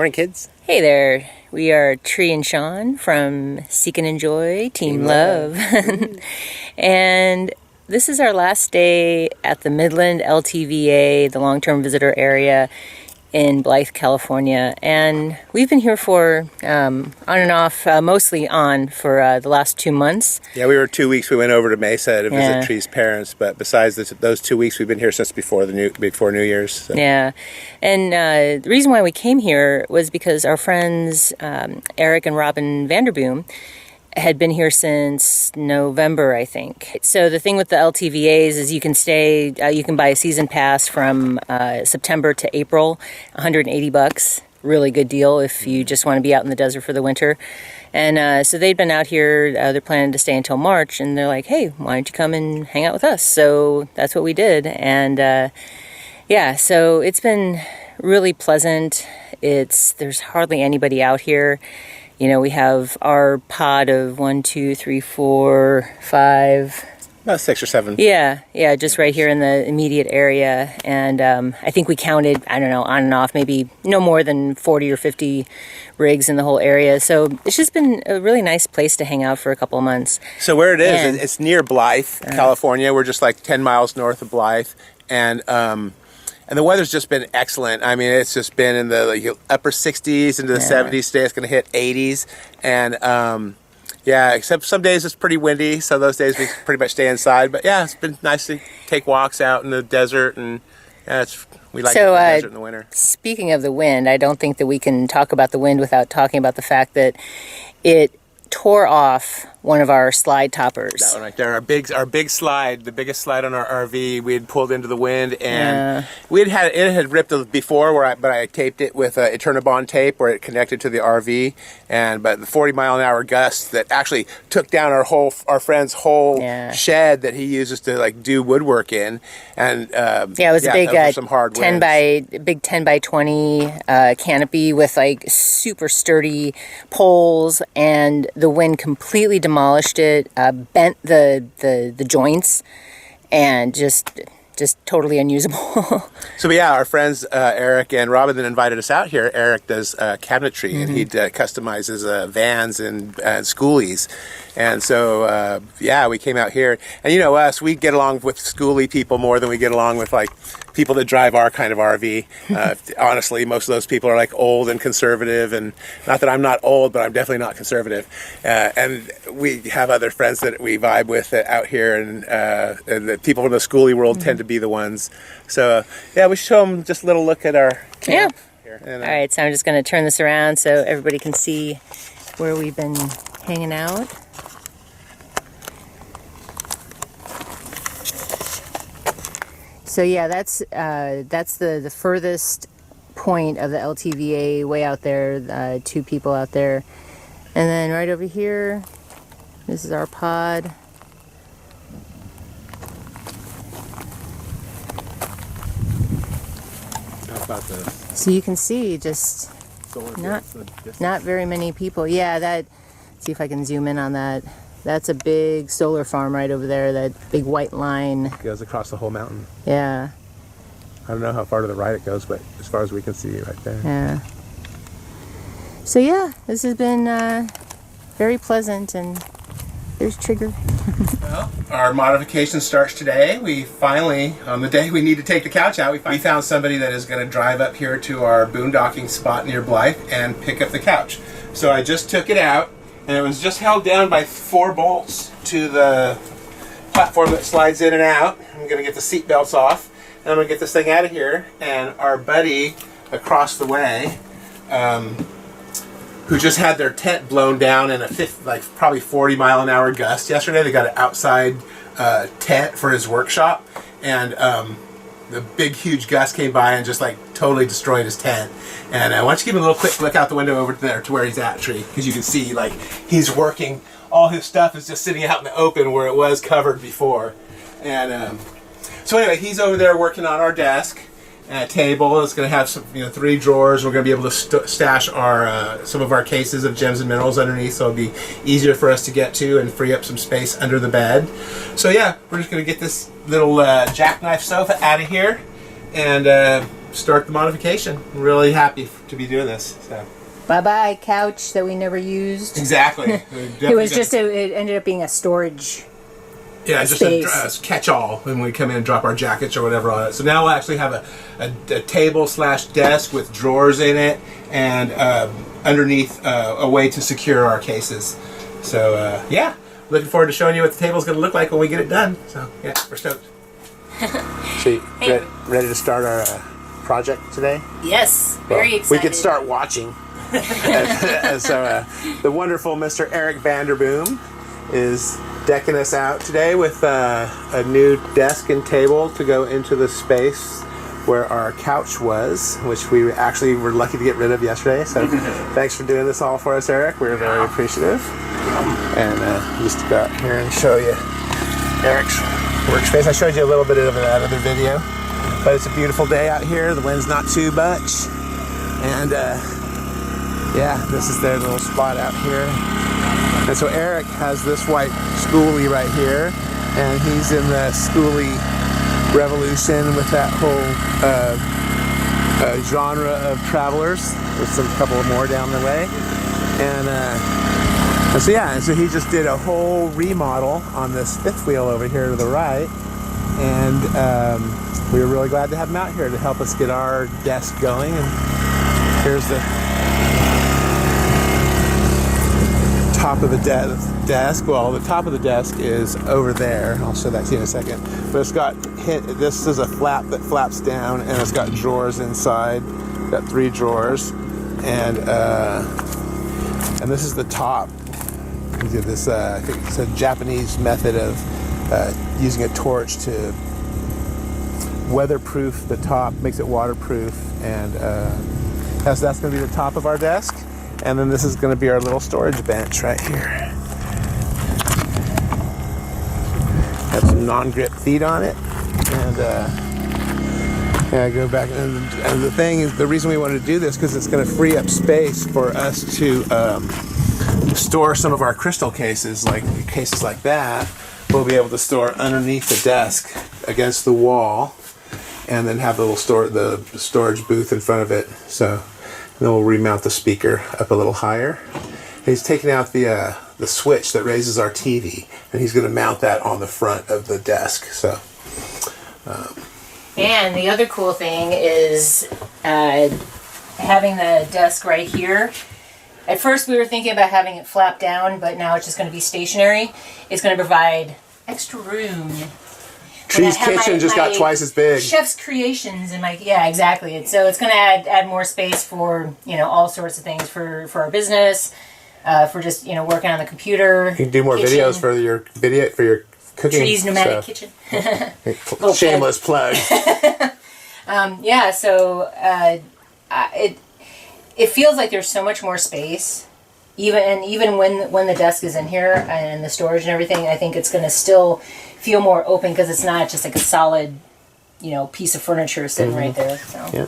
Morning, kids. Hey there. We are Tree and Sean from Seek and Enjoy Team Love. And this is our last day at the Midland LTVA, the long-term visitor area in Blythe, California. And we've been here for on and off, mostly on for the last 2 months. Yeah, we were 2 weeks. We went over to Mesa to visit Tree's parents, but besides those 2 weeks, we've been here since before New Year's. So. Yeah, and the reason why we came here was because our friends Eric and Robin Vanderboom had been here since November, I think. So the thing with the LTVAs is you can stay, you can buy a season pass from September to April, $180. Really good deal if you just want to be out in the desert for the winter. And so they'd been out here, they're planning to stay until March, and they're like, hey, why don't you come and hang out with us? So that's what we did. And yeah, so it's been really pleasant. There's hardly anybody out here. You know, we have our pod of 1, 2, 3, 4, 5. About 6 or 7. Yeah, just right here in the immediate area. And I think we counted, I don't know, on and off, maybe no more than 40 or 50 rigs in the whole area. So it's just been a really nice place to hang out for a couple of months. So where it is, it's near Blythe, California. We're just like 10 miles north of Blythe. And the weather's just been excellent. I mean, it's just been in the upper 60s into the 70s. Today it's going to hit 80s. And yeah, except some days it's pretty windy. So those days we pretty much stay inside. But yeah, it's been nice to take walks out in the desert. And yeah, we like the desert in the winter. Speaking of the wind, I don't think that we can talk about the wind without talking about the fact that it tore off one of our slide toppers. That one right there, our big slide, the biggest slide on our RV. We had pulled into the wind, and it had ripped before, but I taped it with Eternabond tape where it connected to the RV. But the 40-mile-an-hour gust that actually took down our friend's whole shed that he uses to like do woodwork in. And it was a big some hard 10 by 20 canopy with like super sturdy poles, and the wind completely demolished it, bent the joints, and just totally unusable. So yeah, our friends Eric and Robin then invited us out here. Eric does cabinetry, and he customizes vans and schoolies. And so yeah, we came out here, and you know us, we get along with schoolie people more than we get along with like people that drive our kind of RV. Honestly, most of those people are like old and conservative, and not that I'm not old, but I'm definitely not conservative. And we have other friends that we vibe with out here, and the people from the schoolie world tend to be the ones. So yeah, we show them just a little look at our camp here. And, all right, so I'm just going to turn this around so everybody can see where we've been hanging out. So yeah, that's the furthest point of the LTVA, way out there, 2 people out there. And then right over here, this is our pod. How about this? So you can see just not very many people. Yeah, let's see if I can zoom in on that. That's a big solar farm right over there, that big white line. It goes across the whole mountain. Yeah. I don't know how far to the right it goes, but as far as we can see right there. Yeah. So yeah, this has been very pleasant, and there's Trigger. Well, our modification starts today. We finally, on the day we need to take the couch out, we found somebody that is going to drive up here to our boondocking spot near Blythe and pick up the couch. So I just took it out, and it was just held down by 4 bolts to the platform that slides in and out. I'm going to get the seat belts off, and I'm going to get this thing out of here. And our buddy across the way, who just had their tent blown down in a probably 40-mile-an-hour gust. Yesterday they got an outside tent for his workshop, and the big huge gust came by and just like totally destroyed his tent. And why don't you give him a little quick look out the window over there to where he's at, Tree, because you can see like he's working. All his stuff is just sitting out in the open where it was covered before. And so anyway, he's over there working on our desk and a table. It's going to have some, 3 drawers. We're going to be able to stash our some of our cases of gems and minerals underneath, so it'll be easier for us to get to and free up some space under the bed. So yeah, we're just going to get this little jackknife sofa out of here, and start the modification. I'm really happy to be doing this. So. Bye-bye couch that we never used. Exactly. It ended up being a storage. Yeah, just a catch-all when we come in and drop our jackets or whatever on it. So now we'll actually have a table/desk with drawers in it, and underneath a way to secure our cases. So yeah, looking forward to showing you what the table's going to look like when we get it done. So yeah, we're stoked. So you ready to start our project today? Yes, very excited. We could start watching. So the wonderful Mr. Eric Vanderboom is decking us out today with a new desk and table to go into the space where our couch was, which we actually were lucky to get rid of yesterday. So thanks for doing this all for us, Eric. We're very appreciative. And just to go out here and show you Eric's workspace. I showed you a little bit of that other video, but it's a beautiful day out here. The wind's not too much, and yeah, this is their little spot out here. And so Eric has this white schoolie right here, and he's in the schoolie revolution with that whole genre of travelers. There's a couple of more down the way, and so he just did a whole remodel on this fifth wheel over here to the right, and we were really glad to have him out here to help us get our desk going. And here's the top of the desk. Well, the top of the desk is over there. I'll show that to you in a second. But it's got this is a flap that flaps down, and it's got drawers inside. Got 3 drawers, and this is the top. This I think it's a Japanese method of using a torch to weatherproof the top, makes it waterproof, and so that's going to be the top of our desk. And then this is going to be our little storage bench right here. Have some non-grip feet on it, and yeah, go back. And the thing is, the reason we wanted to do this because it's going to free up space for us to store some of our crystal cases, like cases like that. We'll be able to store underneath the desk against the wall, and then have the little the storage booth in front of it. So. Then we'll remount the speaker up a little higher. And he's taking out the switch that raises our TV, and he's going to mount that on the front of the desk. So, and the other cool thing is having the desk right here. At first, we were thinking about having it flap down, but now it's just going to be stationary. It's going to provide extra room. Tree's kitchen just got twice as big. Chef's creations and exactly. So it's going to add more space for all sorts of things for our business, for just working on the computer. You can do more videos for your cooking. Tree's nomadic kitchen. Shameless plug. Yeah. So it feels like there's so much more space. Even when the desk is in here and the storage and everything, I think it's going to still feel more open because it's not just like a solid, piece of furniture sitting right there. So. Yeah.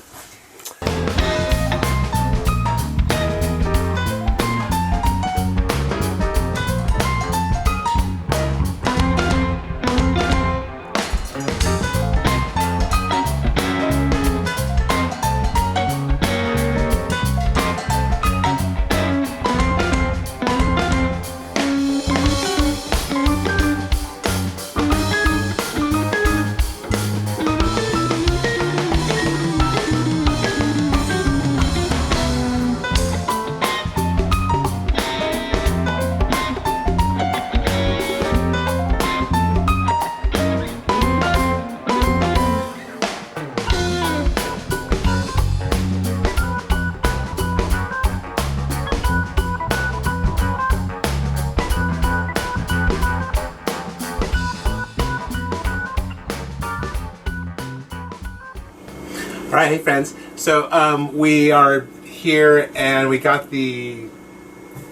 All right, hey friends. So we are here and we got the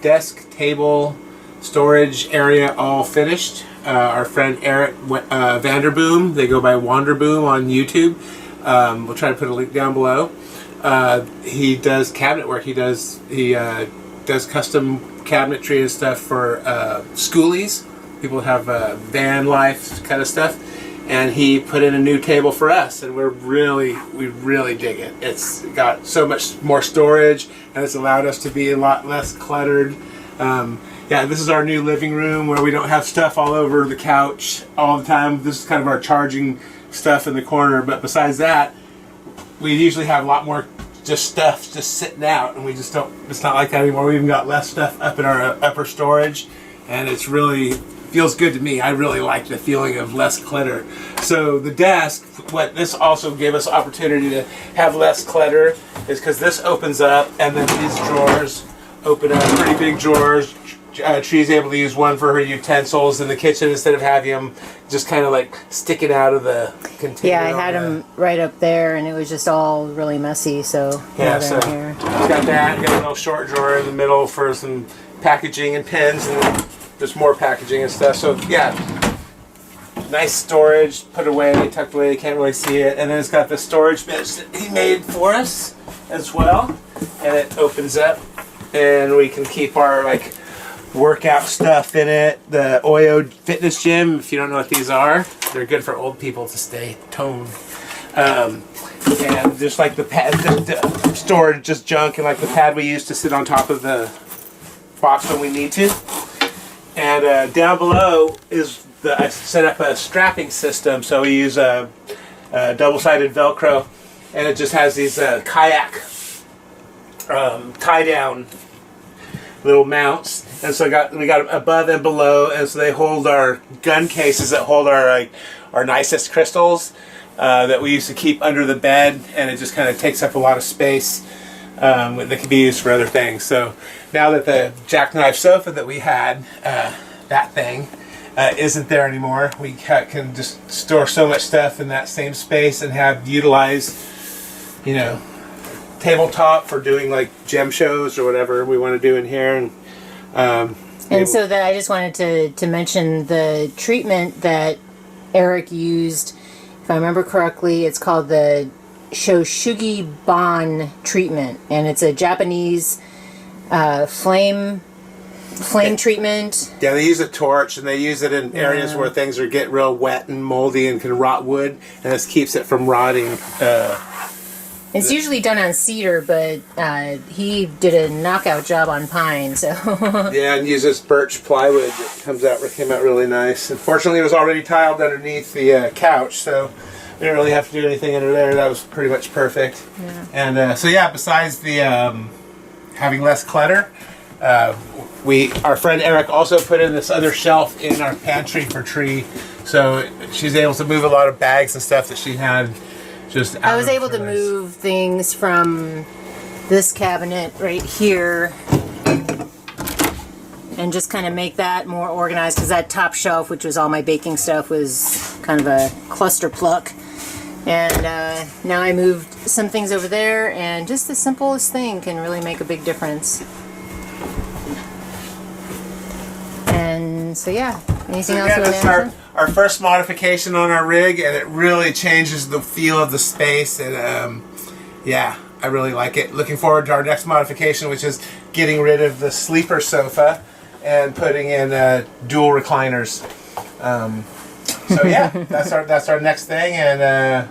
desk, table, storage area all finished. Our friend Eric Vanderboom, they go by Wanderboom on YouTube. We'll try to put a link down below. He does cabinet work. He does custom cabinetry and stuff for schoolies. People have van life kind of stuff. and he put in a new table for us, and we really dig it. It's got so much more storage, and it's allowed us to be a lot less cluttered. Yeah, this is our new living room where we don't have stuff all over the couch all the time. This is kind of our charging stuff in the corner, but besides that, we usually have a lot more just stuff just sitting out, and we just don't, it's not like that anymore. We even got less stuff up in our upper storage, and it's really feels good to me. I really like the feeling of less clutter. So the desk, what this also gave us opportunity to have less clutter is because this opens up, and then these drawers open up, pretty big drawers. She's able to use one for her utensils in the kitchen instead of having them just kind of like sticking out of the container. Yeah, I had them right up there, and it was just all really messy. So yeah, so here. It's got that. Got a little short drawer in the middle for some packaging and pens, and just more packaging and stuff. So yeah, nice storage, put away, tucked away. You can't really see it, and then it's got the storage bench that he made for us as well, and it opens up, and we can keep our like workout stuff in it. The Oyo fitness gym, if you don't know what these are, they're good for old people to stay toned. And just like the pad, the storage, just junk, and like the pad we use to sit on top of the box when we need to. And down below is I set up a strapping system, so we use a double-sided Velcro, and it just has these kayak tie-down little mounts, and so we got above and below, and so they hold our gun cases that hold our nicest crystals that we used to keep under the bed, and it just kind of takes up a lot of space that can be used for other things. So now that the jackknife sofa that we had, that thing, isn't there anymore, we can just store so much stuff in that same space and have utilized, you know, tabletop for doing like gem shows or whatever we want to do in here. And so that I just wanted to mention the treatment that Eric used. If I remember correctly, it's called the Shoshugi Ban treatment, and it's a Japanese flame treatment. Yeah, they use a torch, and they use it in areas where things get real wet and moldy and can rot wood, and this keeps it from rotting. It's usually done on cedar, but he did a knockout job on pine. So yeah, and uses birch plywood that came out really nice. Unfortunately, it was already tiled underneath the couch, so we didn't really have to do anything under there. That was pretty much perfect. Yeah. And so yeah, besides the having less clutter, our friend Eric also put in this other shelf in our pantry for Tree, so she's able to move a lot of bags and stuff that she had. I was able to move things from this cabinet right here and just kind of make that more organized, because that top shelf, which was all my baking stuff, was kind of a cluster pluck. And now I moved some things over there, and just the simplest thing can really make a big difference. And so yeah, anything else you want to mention? Our first modification on our rig, and it really changes the feel of the space, and yeah, I really like it. Looking forward to our next modification, which is getting rid of the sleeper sofa and putting in dual recliners. So yeah, that's our next thing, and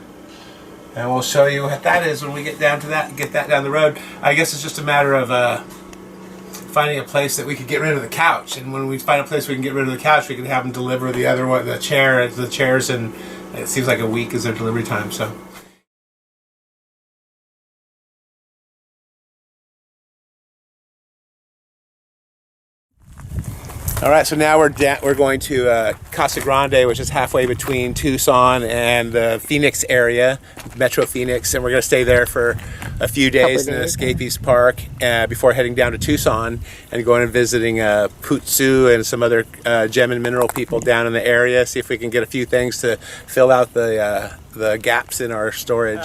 we'll show you what that is when we get down to that, get that down the road. I guess it's just a matter of finding a place that we could get rid of the couch, and when we find a place we can get rid of the couch, we can have them deliver the other one, the chairs, and it seems like a week is their delivery time. So. All right, so now we're going to Casa Grande, which is halfway between Tucson and the Phoenix area, Metro Phoenix, and we're going to stay there for a few days in Escapees Park before heading down to Tucson and going and visiting Putsu and some other gem and mineral people down in the area, see if we can get a few things to fill out the gaps in our storage.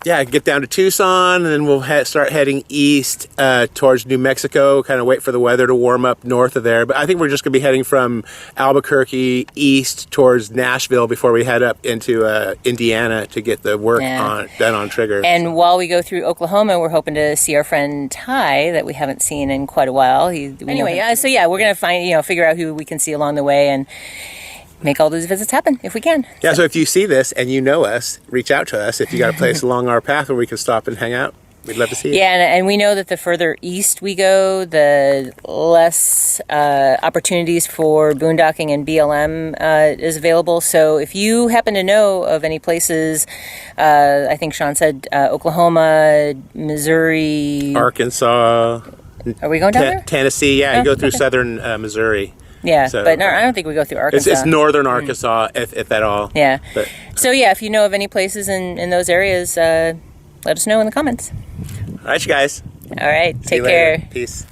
Yeah, get down to Tucson, and then we'll start heading east towards New Mexico, kind of wait for the weather to warm up north of there. But I think we're just going to be heading from Albuquerque east towards Nashville before we head up into Indiana to get the work done on Trigger. And while we go through Oklahoma, we're hoping to see our friend Ty that we haven't seen in quite a while. So yeah, we're going to figure out who we can see along the way, and make all those visits happen if we can. Yeah, so if you see this and you know us, reach out to us. If you got a place along our path where we can stop and hang out, we'd love to see you. Yeah, and we know that the further east we go, the less opportunities for boondocking and BLM is available. So if you happen to know of any places, I think Sean said Oklahoma, Missouri, Arkansas. Are we going down there? Tennessee, yeah, you go through southern Missouri. Yeah, So, but no, I don't think we go through Arkansas. It's northern Arkansas, if at all. Yeah. But, So yeah, if you know of any places in those areas, let us know in the comments. all right, you guys. All right, See you take care. later. Peace.